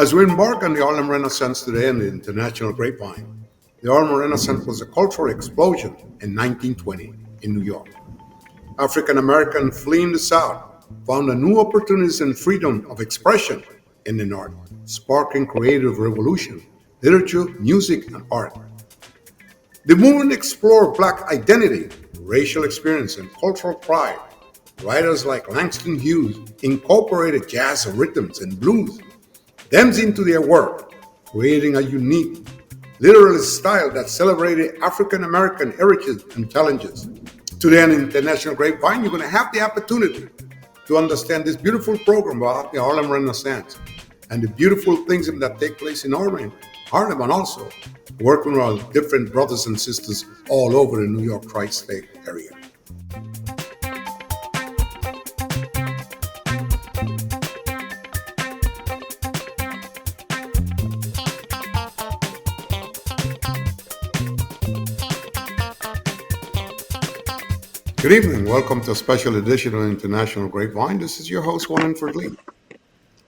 As we embark on the Harlem Renaissance today in the international grapevine, the Harlem Renaissance was a cultural explosion in 1920 in New York. African Americans fleeing the South found a new opportunities and freedom of expression in the North, sparking creative revolution, literature, music, and art. The movement explored Black identity, racial experience, and cultural pride. Writers like Langston Hughes incorporated jazz rhythms and blues them into their work, creating a unique literalist style that celebrated African American heritage and challenges. Today on International Grapevine, you're going to have the opportunity to understand this beautiful program about the Harlem Renaissance and the beautiful things that take place in Harlem, and also working with our different brothers and sisters all over the New York tri-state area. Good evening. Welcome to a special edition of International Grapevine. This is your host, Wallingford Lee.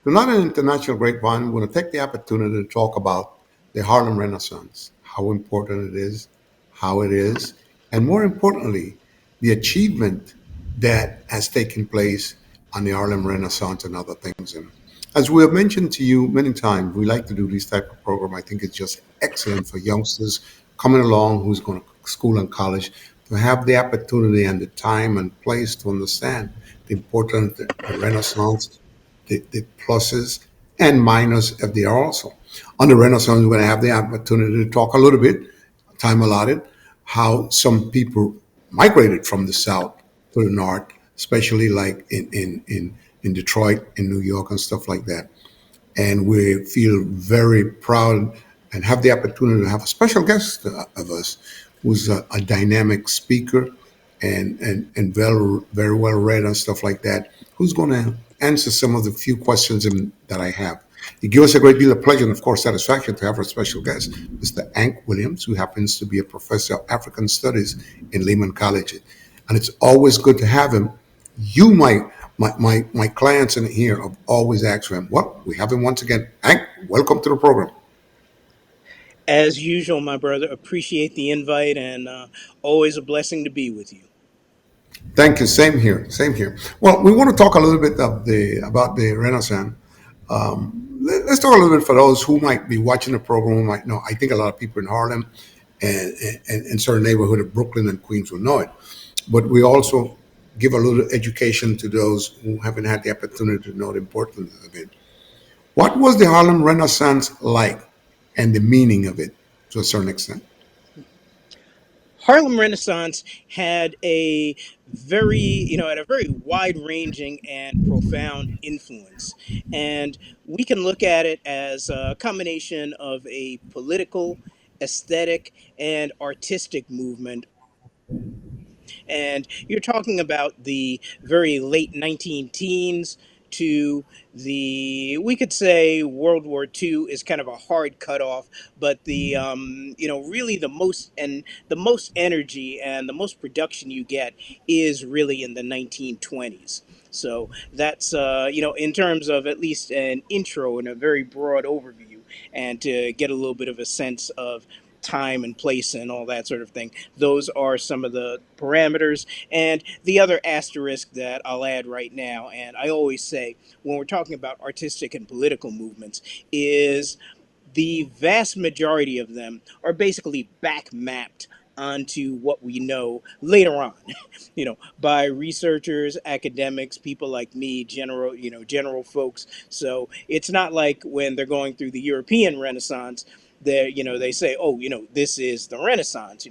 Tonight on International Grapevine, we're going to take the opportunity to talk about the Harlem Renaissance, how important it is, how it is, and more importantly, the achievement that has taken place on the Harlem Renaissance and other things. And as we have mentioned to you many times, we like to do this type of program. I think it's just excellent for youngsters coming along who's going to school and college to have the opportunity and the time and place to understand the importance of the Renaissance, the pluses and minuses of the also. On the Renaissance, we're going to have the opportunity to talk a little bit, time allotted, how some people migrated from the South to the North, especially like in Detroit, in New York, and stuff like that. And we feel very proud and have the opportunity to have a special guest of us who's a dynamic speaker and very well read and stuff like that, who's going to answer some of the few questions that I have. It gives us a great deal of pleasure and, of course, satisfaction to have our special guest, Mr. Hank Williams, who happens to be a professor of African Studies in Lehman College. And it's always good to have him. You, my clients in here, have always asked for him. Well, we have him once again. Hank, welcome to the program. As usual, my brother, appreciate the invite and always a blessing to be with you. Thank you. Same here. Same here. Well, we want to talk a little bit about the Renaissance. Let's talk a little bit for those who might be watching the program who might know. I think a lot of people in Harlem and certain neighborhood of Brooklyn and Queens will know it. But we also give a little education to those who haven't had the opportunity to know the importance of it. What was the Harlem Renaissance like and the meaning of it to a certain extent? Harlem Renaissance had a had a very wide-ranging and profound influence, and we can look at it as a combination of a political, aesthetic, and artistic movement. And you're talking about the very late 19 teens to we could say World War II is kind of a hard cutoff, but really the most energy and the most production you get is really in the 1920s. So that's, in terms of at least an intro and a very broad overview, and to get a little bit of a sense of time and place and all that sort of thing. Those are some of the parameters. And the other asterisk that I'll add right now, and I always say when we're talking about artistic and political movements, is the vast majority of them are basically back mapped onto what we know later on, by researchers, academics, people like me, general folks. So it's not like when they're going through the European Renaissance, they say, oh, this is the Renaissance.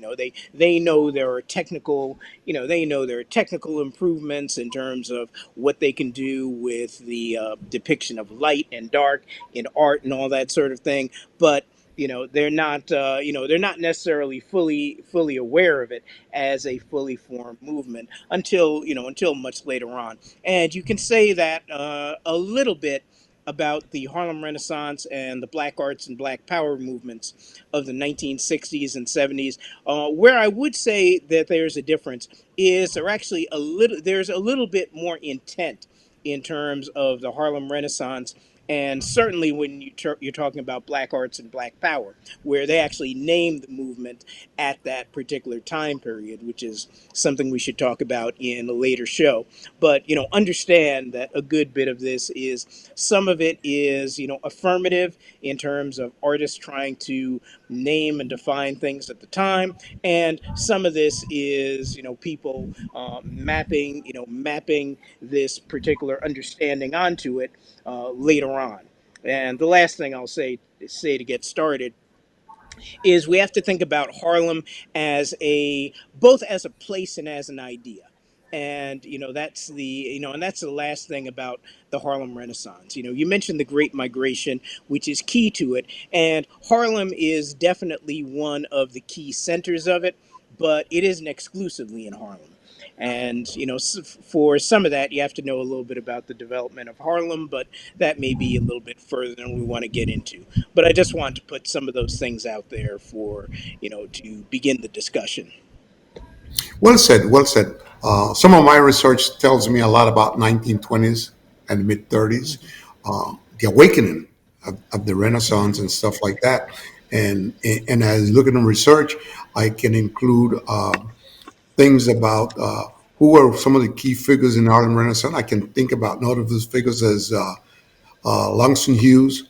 They know there are technical improvements in terms of what they can do with the depiction of light and dark in art and all that sort of thing. But they're not necessarily fully aware of it as a fully formed movement until much later on. And you can say that a little bit about the Harlem Renaissance and the Black Arts and Black Power movements of the 1960s and 70s. Where I would say that there's a difference is there's a little bit more intent in terms of the Harlem Renaissance And certainly when you're talking about black arts and black power, where they actually named the movement at that particular time period, which is something we should talk about in a later show. But understand that a good bit of this is, some of it is affirmative in terms of artists trying to name and define things at the time, and some of this is people mapping this particular understanding onto it later on. And the last thing I'll say to get started is, we have to think about Harlem as a both as a place and as an idea. And that's the last thing about the Harlem Renaissance. You mentioned the Great Migration, which is key to it, and Harlem is definitely one of the key centers of it, but it isn't exclusively in Harlem. And for some of that, you have to know a little bit about the development of Harlem, but that may be a little bit further than we want to get into. But I just want to put some of those things out there for to begin the discussion. Well said. Well said. Some of my research tells me a lot about 1920s and mid 30s, the awakening of the Renaissance and stuff like that. And as looking at research, I can include things about who were some of the key figures in the Harlem Renaissance. I can think about notable figures as Langston Hughes,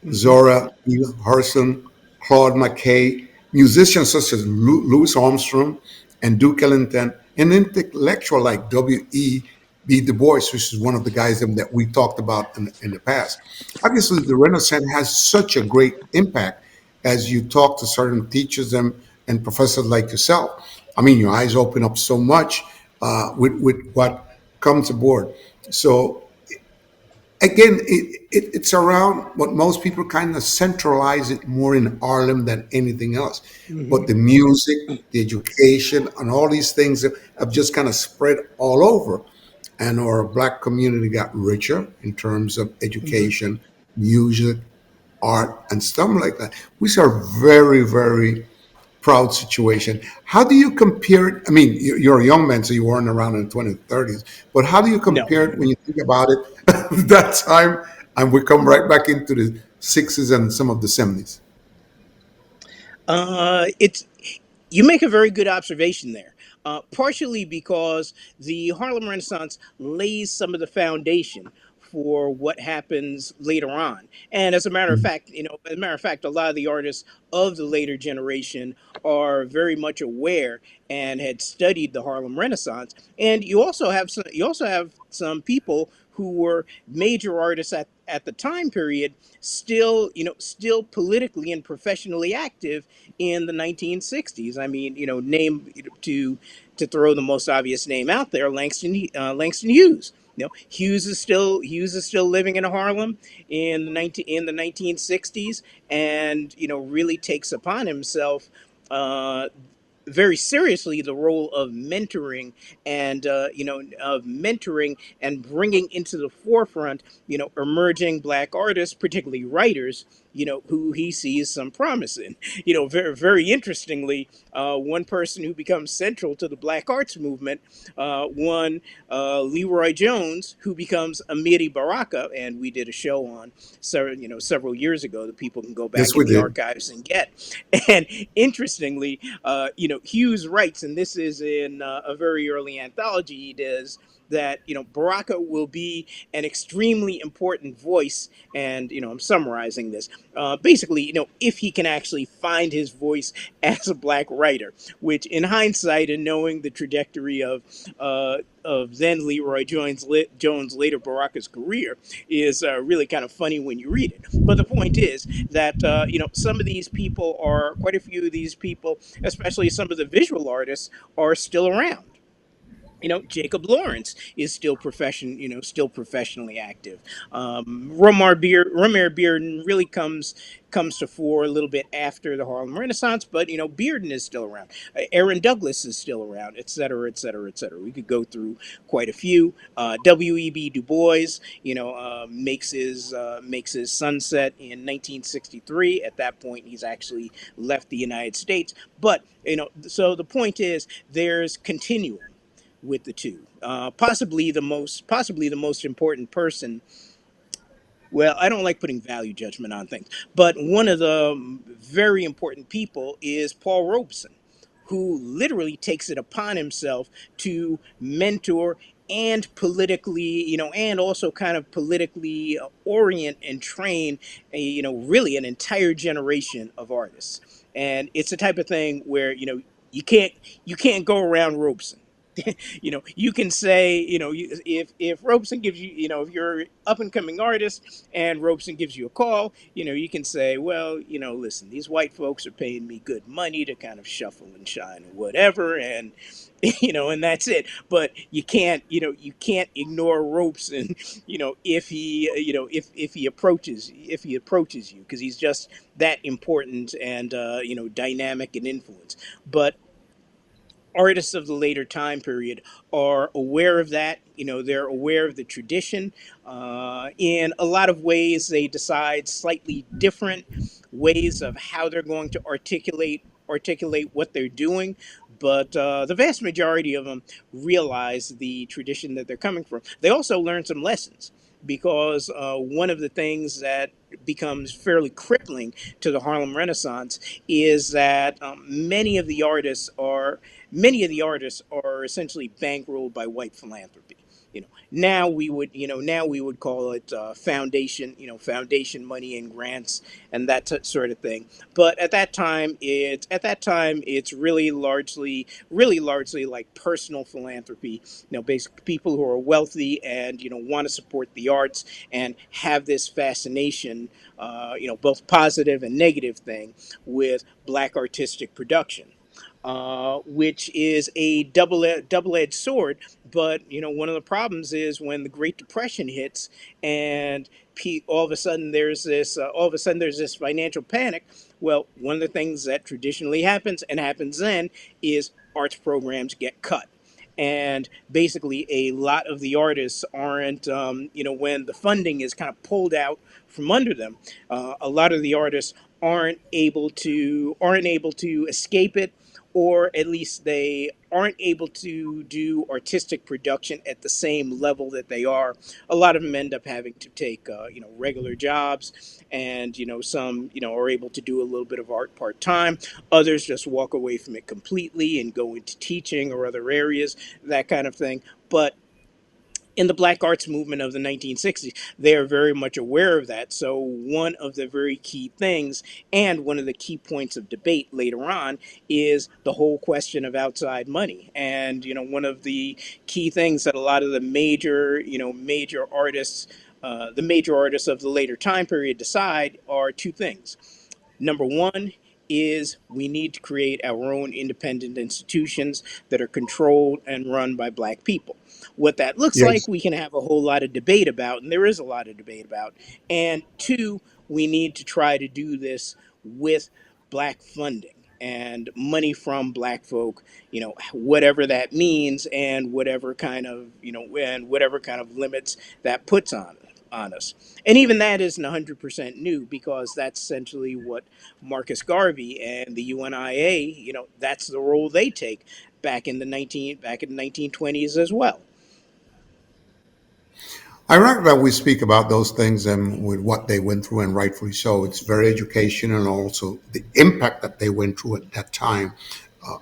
Hmm. Zora Neale Hurston, Claude McKay, musicians such as Louis Armstrong and Duke Ellington, and intellectual like W.E.B. Du Bois, which is one of the guys that we talked about in the past. Obviously, the Renaissance has such a great impact as you talk to certain teachers and professors like yourself. I mean, your eyes open up so much with what comes aboard. So again, it's around what most people kind of centralize it more in Harlem than anything else. Hmm. But the music, the education, and all these things have just kind of spread all over. And our black community got richer in terms of Hmm. education, music, art, and stuff like that. We are very, very proud situation. How do you compare it? I mean, you're a young man, so you weren't around in the 20s, 30s, but how do you No. compare it when you think about it that time and we come right back into the 60s and some of the 70s? It's You make a very good observation there. Partially because the Harlem Renaissance lays some of the foundation for what happens later on. And as a matter of fact, a lot of the artists of the later generation are very much aware and had studied the Harlem Renaissance. And you also have some people who were major artists at the time period, still politically and professionally active in the 1960s. I mean, name to throw the most obvious name out there, Langston Hughes. Hughes is still living in Harlem in the 1960s, and really takes upon himself uh, very seriously the role of mentoring, and bringing into the forefront emerging black artists, particularly writers, who he sees some promise in. Very, very interestingly, one person who becomes central to the black arts movement, one Leroy Jones, who becomes Amiri Baraka, and we did a show on several years ago that people can go Yes, back in we the did. archives and get. And interestingly, Hughes writes, and this is in a very early anthology he does, that Baraka will be an extremely important voice, and I'm summarizing this. Basically, if he can actually find his voice as a black writer, which in hindsight and knowing the trajectory of then Leroy Jones, later Baraka's career, is really kind of funny when you read it. But the point is that some of these people are quite a few of these people, especially some of the visual artists, are still around. Jacob Lawrence is still professionally active. Romare Bearden really comes to fore a little bit after the Harlem Renaissance, but Bearden is still around. Aaron Douglas is still around, et cetera, et cetera, et cetera. We could go through quite a few. W.E.B. Du Bois, makes his sunset in 1963. At that point, he's actually left the United States. But so the point is, there's continuum with the two. Possibly the most important person Well, I don't like putting value judgment on things, but one of the very important people is Paul Robeson, who literally takes it upon himself to mentor and politically, and also kind of politically orient and train, really an entire generation of artists. And it's the type of thing where, you can't you can't go around Robeson. You can say, if Robeson gives you, if you're up and coming artist and Robeson gives you a call, you can say, well, listen, these white folks are paying me good money to kind of shuffle and shine or whatever, and and that's it. But you can't ignore Robeson, if he, if he approaches you, because he's just that important and dynamic and influence. But artists of the later time period are aware of that. They're aware of the tradition. In a lot of ways, they decide slightly different ways of how they're going to articulate what they're doing. But the vast majority of them realize the tradition that they're coming from. They also learn some lessons, because one of the things that becomes fairly crippling to the Harlem Renaissance is that many of the artists are essentially bankrolled by white philanthropy. Now we would call it foundation money and grants and that sort of thing. But at that time it's really largely like personal philanthropy. Basically people who are wealthy and want to support the arts and have this fascination, both positive and negative thing, with black artistic production, which is a double-edged sword. But one of the problems is when the Great Depression hits, and all of a sudden there's this financial panic. Well, one of the things that traditionally happens and happens then is arts programs get cut. And basically, a lot of the artists aren't, when the funding is kind of pulled out from under them, a lot of the artists aren't able to escape it, or at least they aren't able to do artistic production at the same level that they are. A lot of them end up having to take regular jobs, and some are able to do a little bit of art part time. Others just walk away from it completely and go into teaching or other areas, that kind of thing. But in the black arts movement of the 1960s, they are very much aware of that. So, one of the very key things, and one of the key points of debate later on, is the whole question of outside money. And, one of the key things that a lot of the major artists of the later time period decide are two things. Number one is we need to create our own independent institutions that are controlled and run by black people. What that looks like, Yes. we can have a whole lot of debate about, and there is a lot of debate about. And two, we need to try to do this with black funding and money from black folk, whatever that means, and whatever kind of limits that puts on us. And even that isn't 100% new, because that's essentially what Marcus Garvey and the UNIA, that's the role they take back in the 1920s as well. Ironic that we speak about those things and with what they went through, and rightfully so. It's very educational, and also the impact that they went through at that time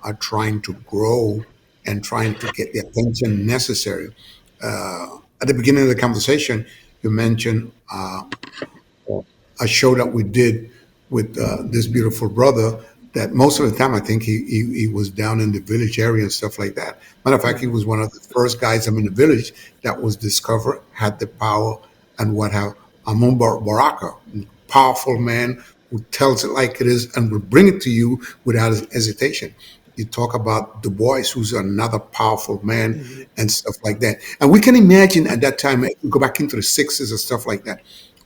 are trying to grow and trying to get the attention necessary. At the beginning of the conversation, you mentioned a show that we did with this beautiful brother. That most of the time, I think he was down in the village area and stuff like that. Matter of fact, he Hmm. was one of the first guys in the village that was discovered, had the power and what have. Amon Baraka, powerful man who tells it like it is and will bring it to you without hesitation. You talk about Du Bois, who's another powerful man, Hmm. and stuff like that. And we can imagine at that time, go back into the sixties and stuff like that,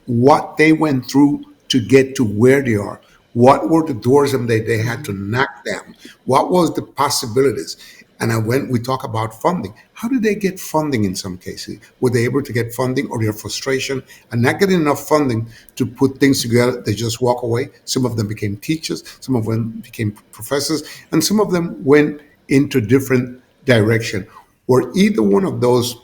what they went through to get to where they are. What were the doors that they had to Hmm. knock down? What was the possibilities? And we talk about funding. How did they get funding in some cases? Were they able to get funding, or their frustration and not getting enough funding to put things together? They just walk away. Some of them became teachers, some of them became professors, and some of them went into different direction. Were either one of those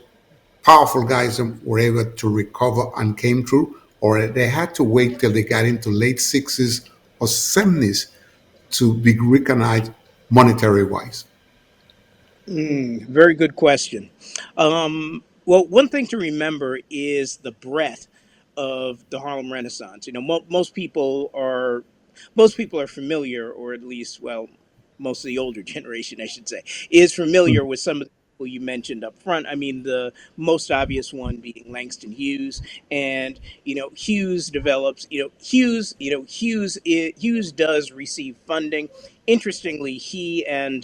powerful guys were able to recover and came through, or they had to wait till they got into late 60s or 70s to be recognized monetary wise? Very good question. Well, one thing to remember is the breadth of the Harlem Renaissance. Most people are familiar, or at least, well, most of the older generation, I should say, is familiar with some of the people you mentioned up front. I mean, the most obvious one being Langston Hughes, and Hughes does receive funding. Interestingly, he and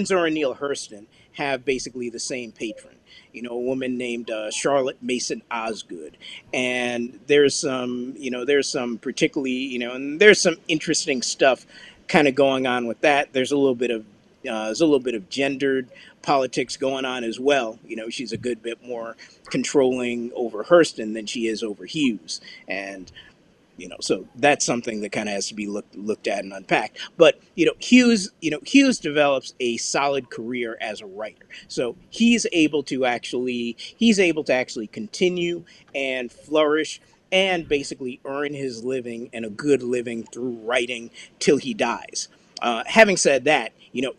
Zora Neale Hurston have basically the same patron. A woman named Charlotte Mason Osgood, and there's some particularly, and there's some interesting stuff kind of going on with that. There's a little bit of gendered politics going on as well. She's a good bit more controlling over Hurston than she is over Hughes, and so that's something that kind of has to be looked at and unpacked. But Hughes develops a solid career as a writer, so he's able to actually continue and flourish and basically earn his living and a good living through writing till he dies. Having said that,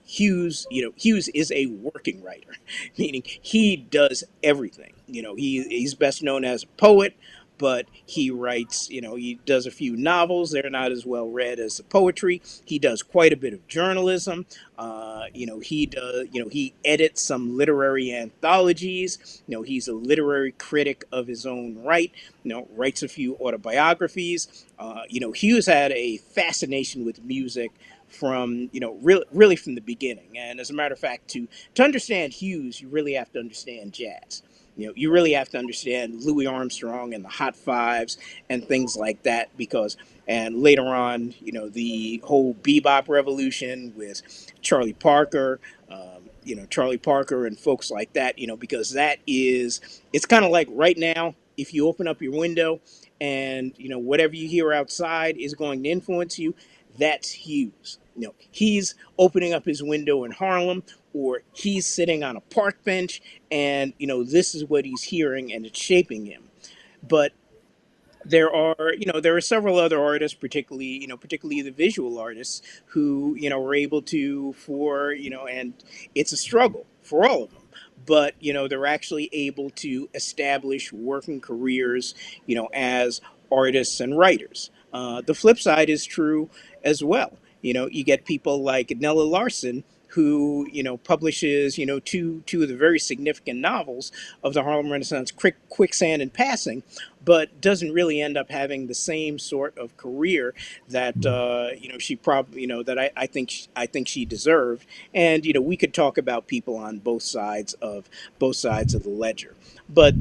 Hughes is a working writer, meaning he does everything. He's best known as a poet, but he writes, he does a few novels. They're not as well read as the poetry. He does quite a bit of journalism. He edits some literary anthologies. He's a literary critic of his own right. Writes a few autobiographies. Hughes had a fascination with music from really from the beginning. And as a matter of fact, to understand Hughes, you really have to understand jazz. You really have to understand Louis Armstrong and the Hot Fives and things like that, because and later on, the whole bebop revolution with Charlie Parker, Charlie Parker and folks like that, because it's kind of like right now, if you open up your window and whatever you hear outside is going to influence you, that's Hughes. He's opening up his window in Harlem, or he's sitting on a park bench, and this is what he's hearing, and it's shaping him. But there are several other artists, particularly the visual artists, who were able to for and it's a struggle for all of them, but they're actually able to establish working careers as artists and writers. The flip side is true as well. You get people like Nella Larson, who publishes two of the very significant novels of the Harlem Renaissance, Quicksand and Passing, but doesn't really end up having the same sort of career that she probably that I think she deserved. And we could talk about people on both sides of the ledger. But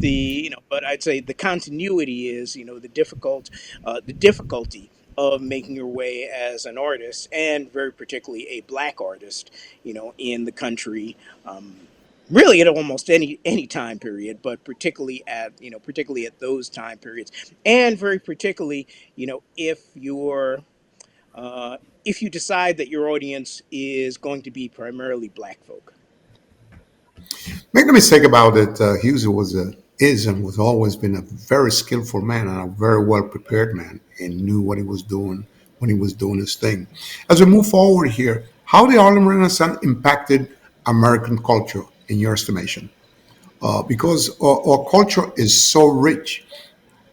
but I'd say the continuity is the difficulty of making your way as an artist, and very particularly a black artist, in the country. Really at almost any time period, but particularly at those time periods, and very particularly, uh, if you decide that your audience is going to be primarily black folk. Make no mistake about it, Hughes is and was always been a very skillful man and a very well prepared man, and knew what he was doing when he was doing his thing. As we move forward here, how the Harlem Renaissance impacted American culture in your estimation? Because our culture is so rich,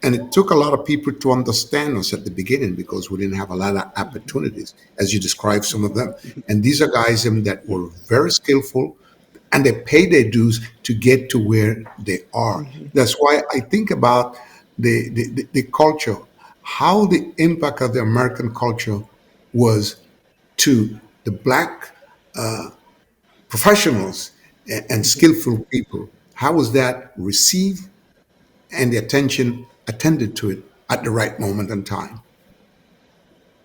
and it took a lot of people to understand us at the beginning because we didn't have a lot of opportunities, as you described some of them. And these are guys that were very skillful, and they pay their dues to get to where they are. Mhm. That's why I think about the culture, how the impact of the American culture was to the black professionals and Mhm. skillful people. How was that received and the attention attended to it at the right moment in time?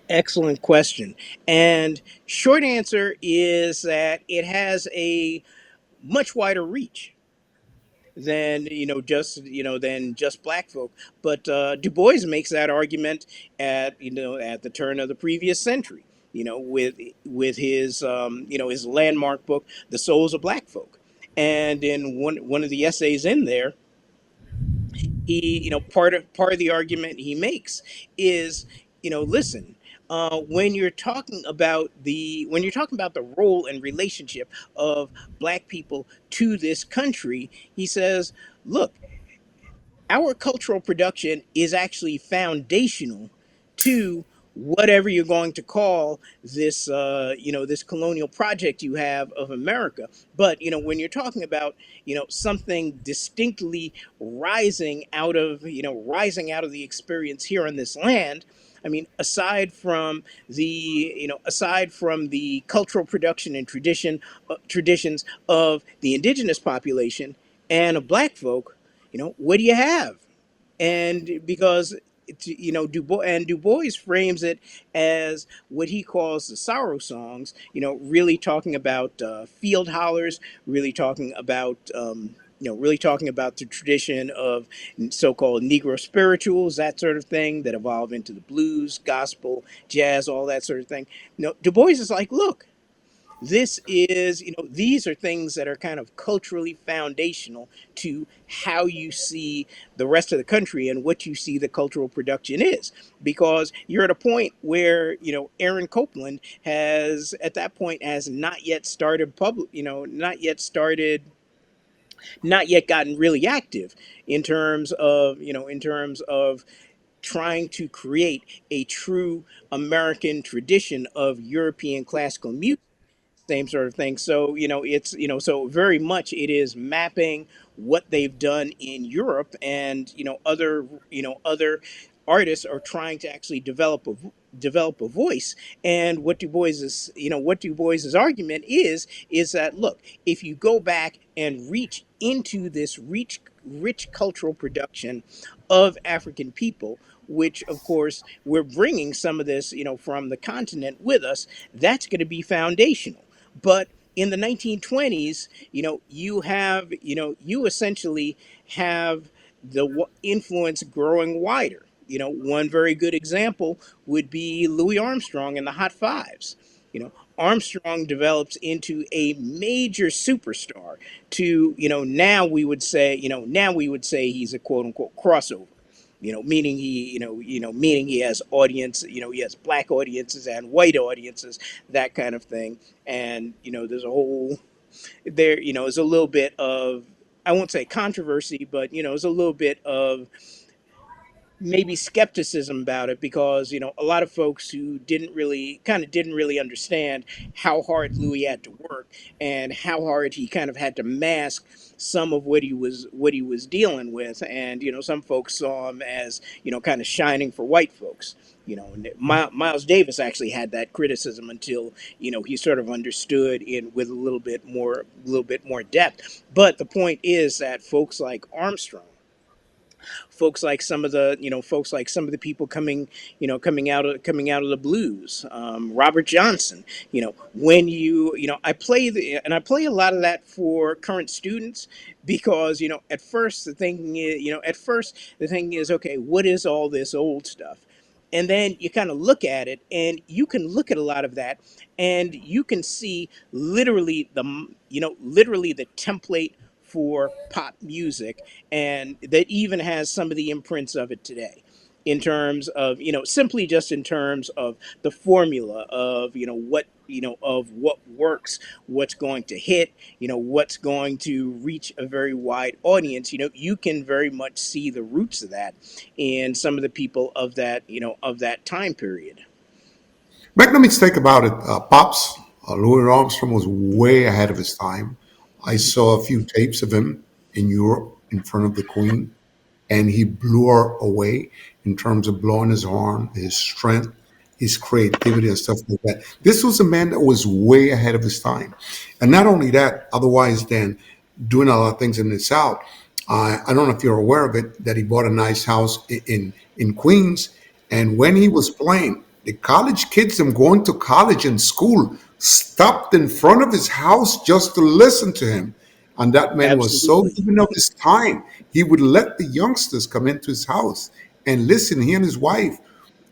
Excellent question. And short answer is that it has a much wider reach than than just black folk. But Du Bois makes that argument at the turn of the previous century. With his his landmark book, The Souls of Black Folk, and in one of the essays in there, part of the argument he makes is, listen, when you're talking about the role and relationship of black people to this country, he says, look, our cultural production is actually foundational to whatever you're going to call this this colonial project you have of America. But when you're talking about something distinctly rising out of the experience here on this land, I mean, aside from the cultural production and traditions of the indigenous population and of black folk, what do you have? And because Du Bois frames it as what he calls the sorrow songs, really talking about field hollers, really talking about the tradition of so-called Negro spirituals, that sort of thing, that evolve into the blues, gospel, jazz, all that sort of thing. Du Bois is like, look, these are things that are kind of culturally foundational to how you see the rest of the country and what you see the cultural production is. Because you're at a point where, Aaron Copland has, at that point, has not yet started not yet gotten really active in terms of trying to create a true American tradition of European classical music, same sort of thing. So so very much it is mapping what they've done in Europe, and other artists are trying to actually develop a voice. And what Du Bois's argument is that, look, if you go back and reach into this rich cultural production of African people, which of course we're bringing some of this from the continent with us, that's going to be foundational. But in the 1920s, you essentially have the influence growing wider. One very good example would be Louis Armstrong and the Hot Fives. Armstrong develops into a major superstar. To now we would say he's a quote unquote crossover. Meaning he has audience. He has black audiences and white audiences, that kind of thing. And there's a little bit of, I won't say controversy, but there's a little bit of maybe skepticism about it, because a lot of folks who didn't really understand how hard Louis had to work, and how hard he kind of had to mask some of what he was dealing with. And some folks saw him as kind of shining for white folks. And Miles Davis actually had that criticism until he sort of understood in with a little bit more depth. But the point is that folks like some of the people coming out of the blues, Robert Johnson. When I play a lot of that for current students, because at first the thing is, okay, what is all this old stuff? And then you kind of look at it, and you can look at a lot of that, and you can see literally the template for pop music, and that even has some of the imprints of it today, in terms of simply just in terms of the formula of what works, what's going to hit, what's going to reach a very wide audience. You can very much see the roots of that in some of the people of that time period. Make no mistake about it, Pops, Louis Armstrong was way ahead of his time. I saw a few tapes of him in Europe in front of the Queen, and he blew her away in terms of blowing his horn, his strength, his creativity, and stuff like that. This was a man that was way ahead of his time. And not only that, otherwise than doing a lot of things in the South, I don't know if you're aware of it, that he bought a nice house in Queens. And when he was playing, the college kids, them going to college and school, stopped in front of his house just to listen to him. And that man was so Absolutely. given of his time. He would let the youngsters come into his house and listen. He and his wife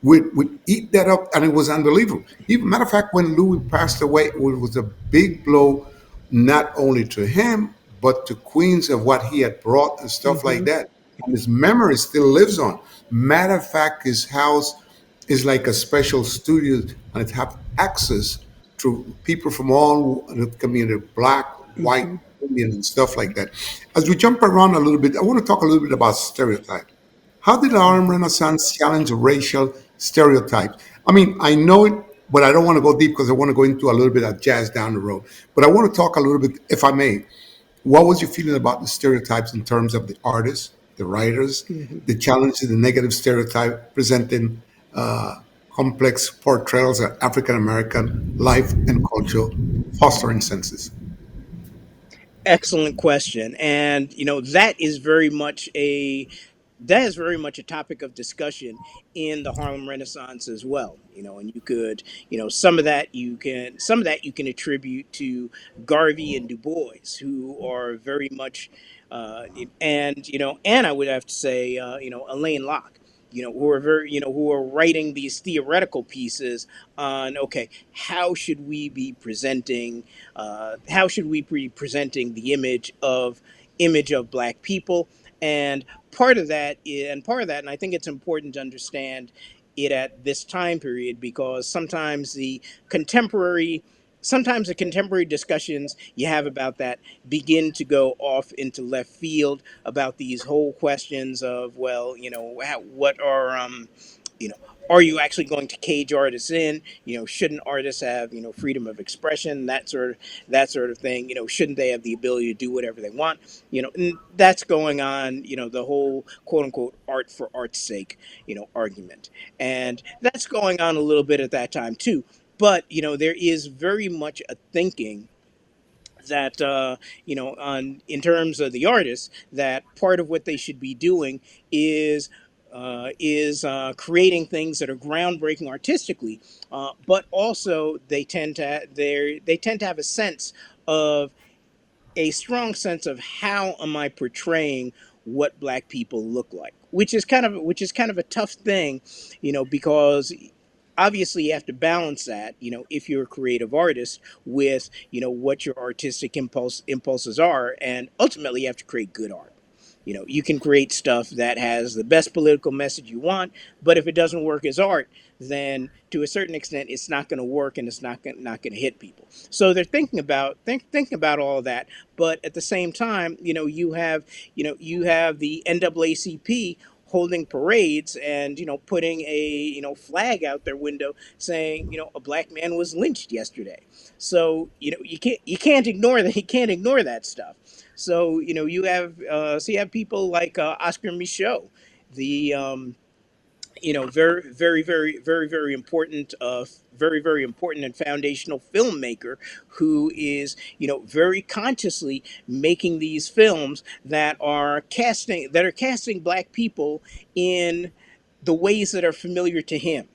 would eat that up, and it was unbelievable. Even matter of fact, when Louis passed away, it was a big blow, not only to him but to Queens of what he had brought and stuff like Hmm. that. and his memory still lives on. Matter of fact, his house is like a special studio, and it have access to people from all the community, black, white, Hmm. Indian, and stuff like that. As we jump around a little bit, I want to talk a little bit about stereotype. How did the Harlem Hmm. Renaissance challenge racial stereotypes? I mean, I know it, but I don't want to go deep because I want to go into a little bit of jazz down the road. But I want to talk a little bit, if I may, what was your feeling about the stereotypes in terms of the artists, the writers, Hmm. the challenges, the negative stereotype presenting uh, complex portrayals of African American life and culture, fostering senses? Excellent question. And, that is very much a topic of discussion in the Harlem Renaissance as well. And you could, some of that you can attribute to Garvey and Du Bois, who are very much, and I would have to say, Elaine Locke, who are writing these theoretical pieces on, okay, how should we be presenting the image of black people. And and I think it's important to understand it at this time period, because contemporary sometimes the contemporary discussions you have about that begin to go off into left field about these whole questions of, well, what you know are you actually going to cage artists in? Shouldn't artists have, freedom of expression, that sort of thing? Shouldn't they have the ability to do whatever they want? And that's going on, the whole quote unquote art for art's sake, argument. And that's going on a little bit at that time too. But, there is very much a thinking that, on in terms of the artists, that part of what they should be doing is creating things that are groundbreaking artistically, but also they tend to have a strong sense of, how am I portraying what black people look like, which is kind of a tough thing, because obviously you have to balance that, if you're a creative artist, with, what your artistic impulses are, and ultimately you have to create good art. You can create stuff that has the best political message you want, but if it doesn't work as art, then to a certain extent it's not going to work, and it's not going to hit people. So they're thinking about all of that. But at the same time, you have the NAACP holding parades, and, putting a, flag out their window saying, a black man was lynched yesterday. So, you can't ignore that. You can't ignore that stuff. So, you have people like, Oscar Michaud, the, very, very, very, very, very important and foundational filmmaker, who is, very consciously making these films that are casting black people in the ways that are familiar to him.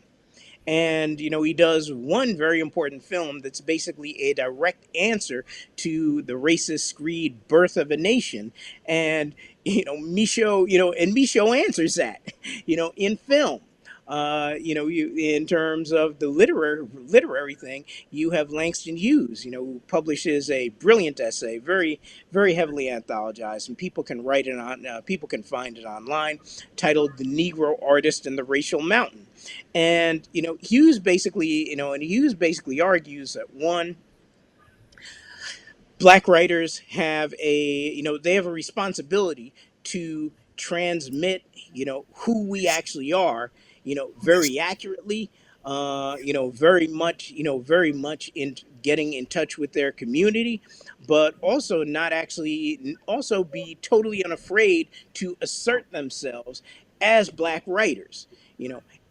And, he does one very important film that's basically a direct answer to the racist screed Birth of a Nation. And, Michaud answers that, in film. In terms of the literary thing, you have Langston Hughes, who publishes a brilliant essay, very, very heavily anthologized, and people can find it online, titled "The Negro Artist and the Racial Mountain." And, Hughes basically argues that, one, black writers have a responsibility to transmit, who we actually are, very accurately, very much in getting in touch with their community, but also not actually also be totally unafraid to assert themselves as black writers,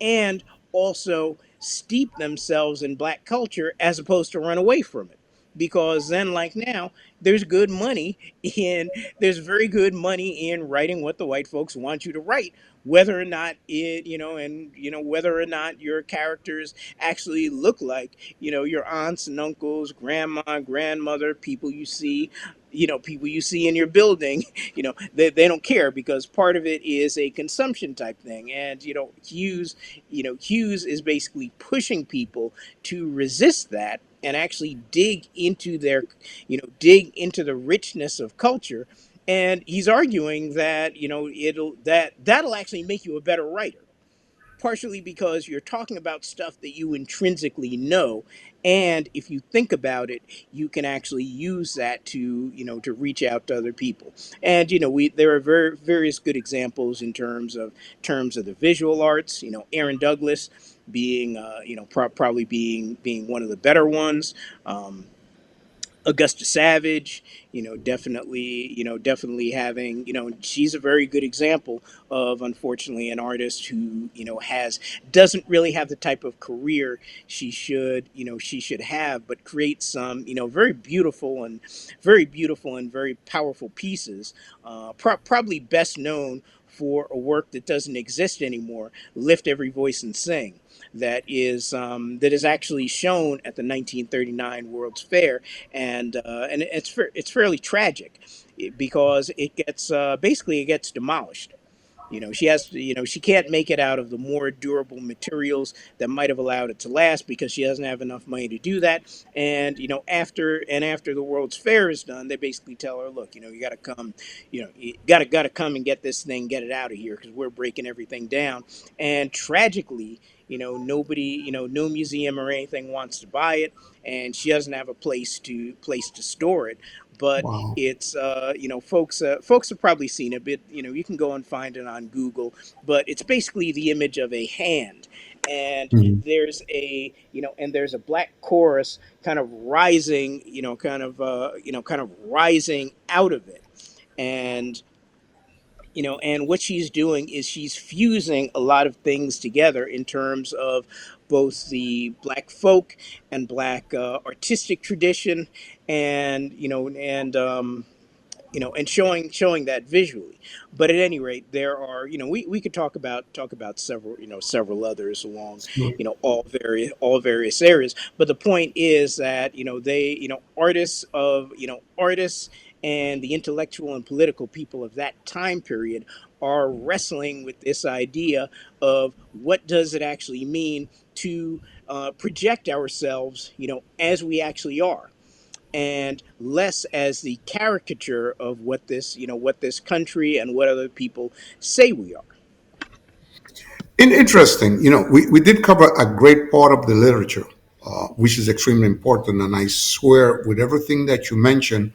and also steep themselves in black culture, as opposed to run away from it. Because then, like now, there's good money in there's very good money in writing what the white folks want you to write, whether or not whether or not your characters actually look like, your aunts and uncles, grandma, grandmother, people you see in your building. They don't care, because part of it is a consumption type thing. And, Hughes is basically pushing people to resist that, and actually dig into the richness of culture, And he's arguing that that'll actually make you a better writer, partially because you're talking about stuff that you intrinsically know, and if you think about it, you can actually use that to to reach out to other people. And we there are various good examples in terms of the visual arts. Aaron Douglas being probably being one of the better ones. Augusta Savage, definitely having, she's a very good example of, unfortunately, an artist who, has doesn't really have the type of career she should have, but creates some, very beautiful and very powerful pieces. Probably best known for a work that doesn't exist anymore, "Lift Every Voice and Sing," that is actually shown at the 1939 World's Fair, and it's fairly tragic, because it gets basically it gets demolished. She can't make it out of the more durable materials that might have allowed it to last, because she doesn't have enough money to do that. And after the World's Fair is done, they basically tell her, look, you got to come, you got to come and get this thing, get it out of here, because we're breaking everything down. And tragically, nobody, no museum or anything wants to buy it, and she doesn't have a place to store it. But Wow. it's folks have probably seen it, but you can go and find it on Google. But it's basically the image of a hand, and Mhm. there's a black chorus kind of rising, kind of rising out of it. And what she's doing is she's fusing a lot of things together in terms of both the black folk and black artistic tradition, and and showing that visually. But at any rate, there are, we could talk about several others along, all various areas. But the point is that artists and the intellectual and political people of that time period are wrestling with this idea of what does it actually mean to project ourselves, as we actually are, and less as the caricature of what this country and what other people say we are. Interesting. We did cover a great part of the literature, which is extremely important. And I swear, with everything that you mentioned,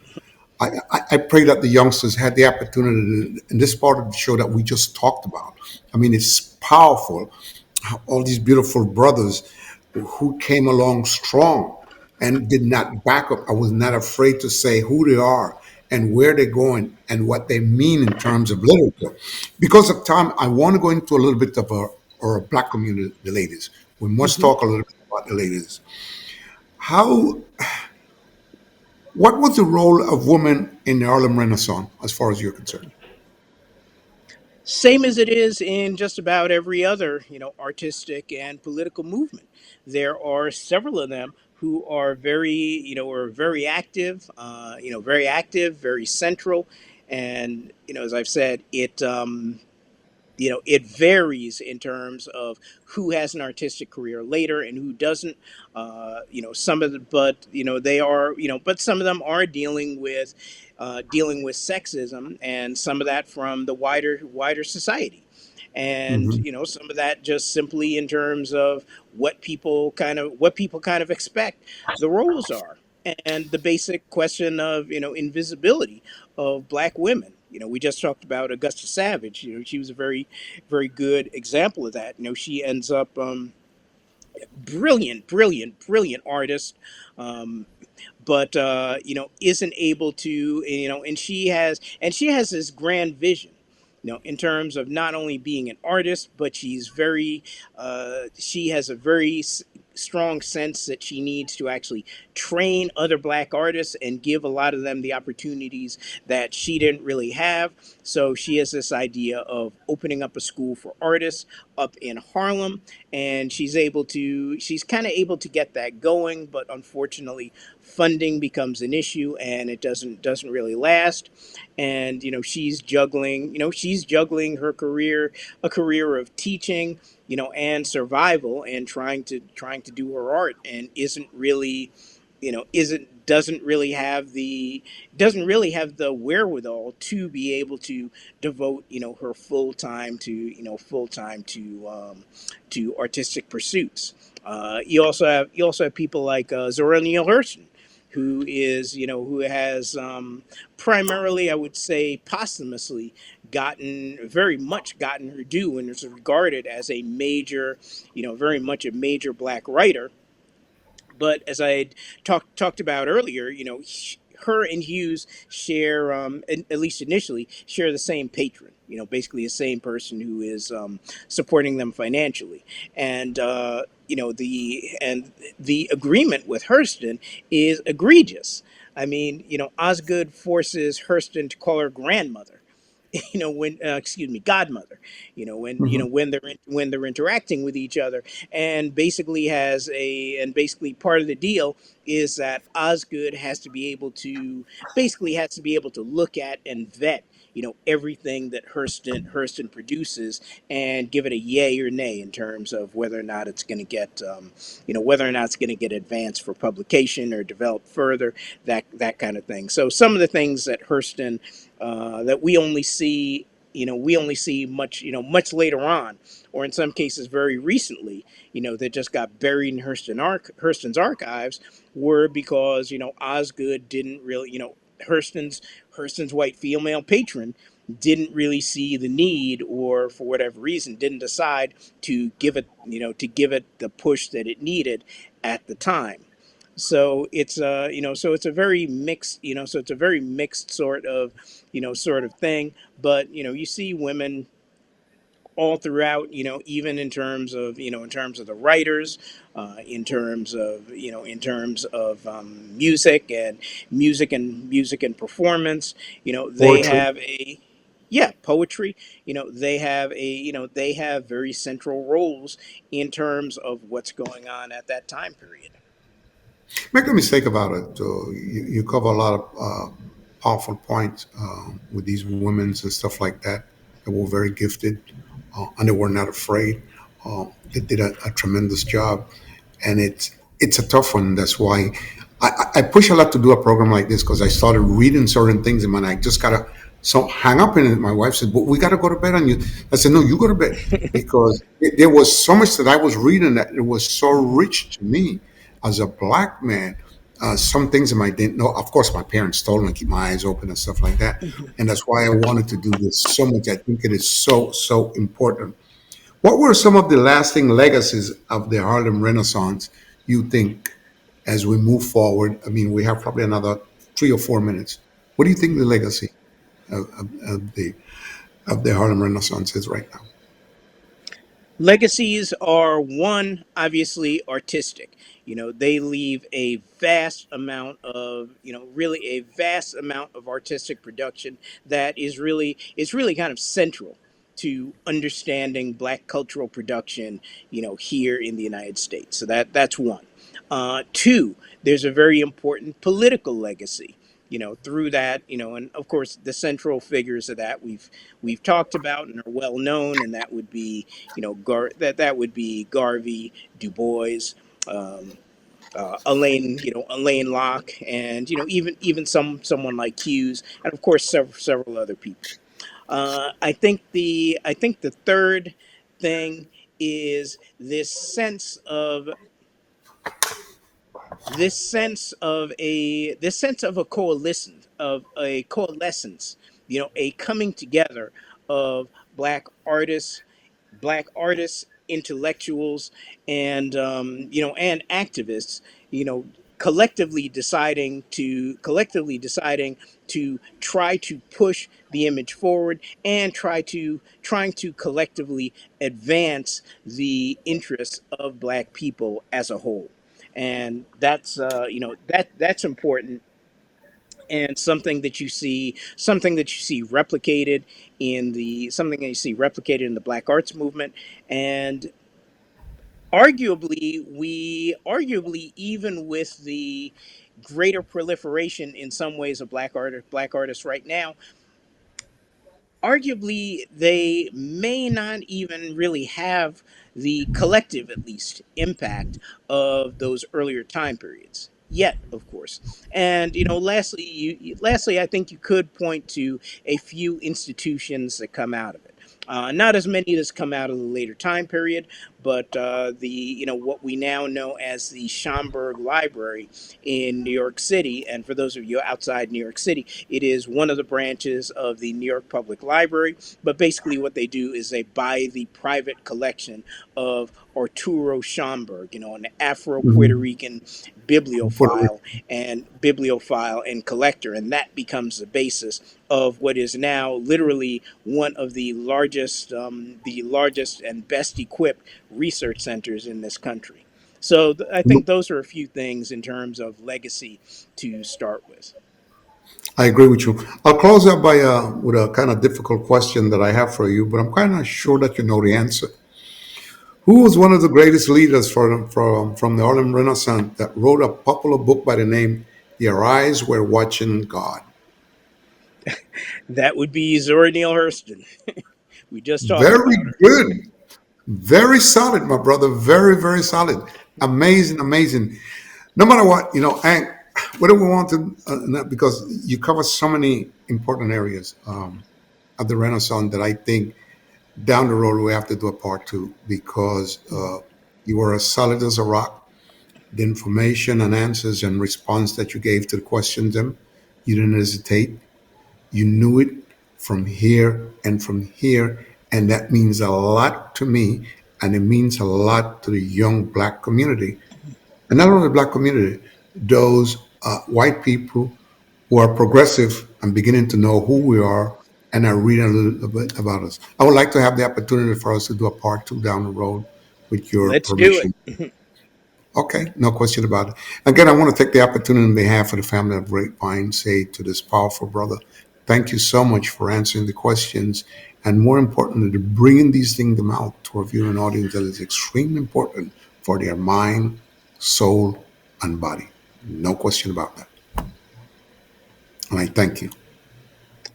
I pray that the youngsters had the opportunity in this part of the show that we just talked about. I mean, it's powerful. All these beautiful brothers who came along strong and did not back up. I was not afraid to say who they are and where they're going and what they mean in terms of literature. Because of time, I want to go into a little bit of a black community, the ladies. We must Mhm. talk a little bit about the ladies. How, what was the role of women in the Harlem Renaissance, as far as you're concerned? Same as it is in just about every other, artistic and political movement. There are several of them who are very active, very active, very central. And as I've said, it varies in terms of who has an artistic career later and who doesn't. Some of the but they are but some of them are dealing with sexism, and some of that from the wider society. And Hmm. some of that just simply in terms of what people kind of expect the roles are, and the basic question of invisibility of black women. We just talked about Augusta Savage. She was a very good example of that. She ends up brilliant artist, um, but isn't able to, and she has this grand vision, in terms of not only being an artist, but she has a very strong sense that she needs to actually train other black artists and give a lot of them the opportunities that she didn't really have. So she has this idea of opening up a school for artists up in Harlem, and she's kind of able to get that going, but unfortunately funding becomes an issue, and it doesn't really last. And she's juggling her career, a career of teaching, and survival, and trying to do her art, and isn't really, isn't doesn't really have the doesn't really have the wherewithal to be able to devote her full time to to artistic pursuits. You also have people like Zora Neale Hurston, who is who has primarily, I would say, posthumously gotten her due and is regarded as a major, very much a major black writer. But as I had talked about earlier, her and Hughes share, at least initially, share the same patron. Basically the same person who is supporting them financially, and the agreement with Hurston is egregious. I mean, Osgood forces Hurston to call her grandmother, when excuse me, godmother, Hmm. when they're interacting with each other. And basically part of the deal is that Osgood has to be able to look at and vet everything that Hurston produces, and give it a yay or nay in terms of whether or not it's going to get whether or not it's going to get advanced for publication or developed further, that kind of thing. So some of the things that Hurston that we only see much much later on, or in some cases very recently, that just got buried in Hurston's archives, were because Osgood didn't really, Hurston's white female patron didn't really see the need, or for whatever reason didn't decide to give it the push that it needed at the time. So it's a very mixed, it's a very mixed sort of thing. But you see women all throughout, even in terms of the writers, in terms of music and performance. They Poetry. have a Yeah, poetry. They have very central roles in terms of what's going on at that time period. Make no mistake about it. You cover a lot of powerful points with these women and stuff like that. They were very gifted, and they were not afraid. They did a tremendous job, and it's a tough one. That's why I push a lot to do a program like this, because I started reading certain things, and when I just gotta so hang up in it. My wife said, "But we gotta go to bed on you." I said, "No, you go to bed," because there was so much that I was reading that it was so rich to me as a black man. Some things that I didn't know. Of course, my parents told me to keep my eyes open and stuff like that, and that's why I wanted to do this so much. I think it is so important. What were some of the lasting legacies of the Harlem Renaissance, you think, as we move forward? I mean, we have probably another 3 or 4 minutes. What do you think the legacy of the Harlem Renaissance is right now? Legacies are, one, obviously artistic. They leave a vast amount of, really a vast amount of artistic production that is really kind of central to understanding black cultural production, here in the United States. So that's one. Two, there's a very important political legacy. Through that, and of course the central figures of that we've talked about and are well known, and that would be, that would be Garvey, Du Bois, um, Elaine Locke, and even someone like Hughes, and of course several other people. I think the third thing is this sense of a coalescence, a coming together of black artists, intellectuals, and activists, you know, collectively deciding to try to push the image forward, and trying to collectively advance the interests of black people as a whole. And that's important, and something that you see replicated in the black arts movement. And arguably, even with the greater proliferation in some ways of black artists right now, arguably they may not even really have the collective, at least, impact of those earlier time periods. yet, of course. And lastly, lastly, I think you could point to a few institutions that come out of it. Not as many as come out of the later time period, but the what we now know as the Schomburg Library in New York City. And for those of you outside New York City, it is one of the branches of the New York Public Library. But basically, what they do is they buy the private collection of Arturo Schomburg, an Afro Puerto Mhm. Rican Puerto Rico. bibliophile and collector, and that becomes the basis of what is now literally one of the largest and best equipped research centers in this country. So I think those are a few things in terms of legacy to start with. I agree with you. I'll close out by with a kind of difficult question that I have for you, but I'm kind of sure that you know the answer. Who was one of the greatest leaders from the Harlem Renaissance that wrote a popular book by the name "Your Eyes Were Watching God"? That would be Zora Neale Hurston. We just talked Very about her. good. Very solid, my brother. Very, very solid. Amazing, amazing. No matter what, and what do we want to, because you cover so many important areas of the Renaissance that I think down the road we have to do a part two because you were as solid as a rock. The information and answers and response that you gave to the questions, them, you didn't hesitate. You knew it from here and from here, and that means a lot to me, and it means a lot to the young black community, and not only the black community, those white people who are progressive and beginning to know who we are and are reading a little bit about us. I would like to have the opportunity for us to do a part two down the road with your Let's do it. permission. Okay, no question about it. Again, I want to take the opportunity on behalf of the family of Grapevine, say to this powerful brother, thank you so much for answering the questions, and more importantly, to bringing these things them out to our viewing audience that is extremely important for their mind, soul, and body. No question about that. And I thank you.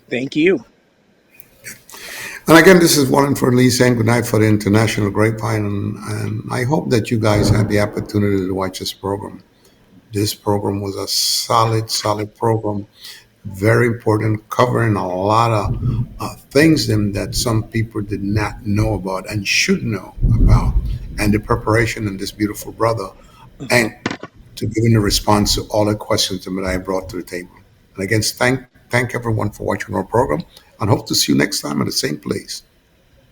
Thank you. And again, this is Warren for Lee saying good night for the International Grapevine, and I hope that you guys had the opportunity to watch this program. This program was a solid, solid program, very important, covering a lot of things that some people did not know about and should know about, and the preparation of this beautiful brother, and to giving a response to all the questions that I brought to the table. And again, thank everyone for watching our program, and hope to see you next time at the same place.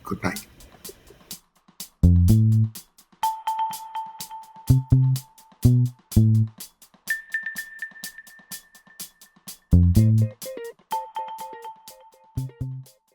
Good night.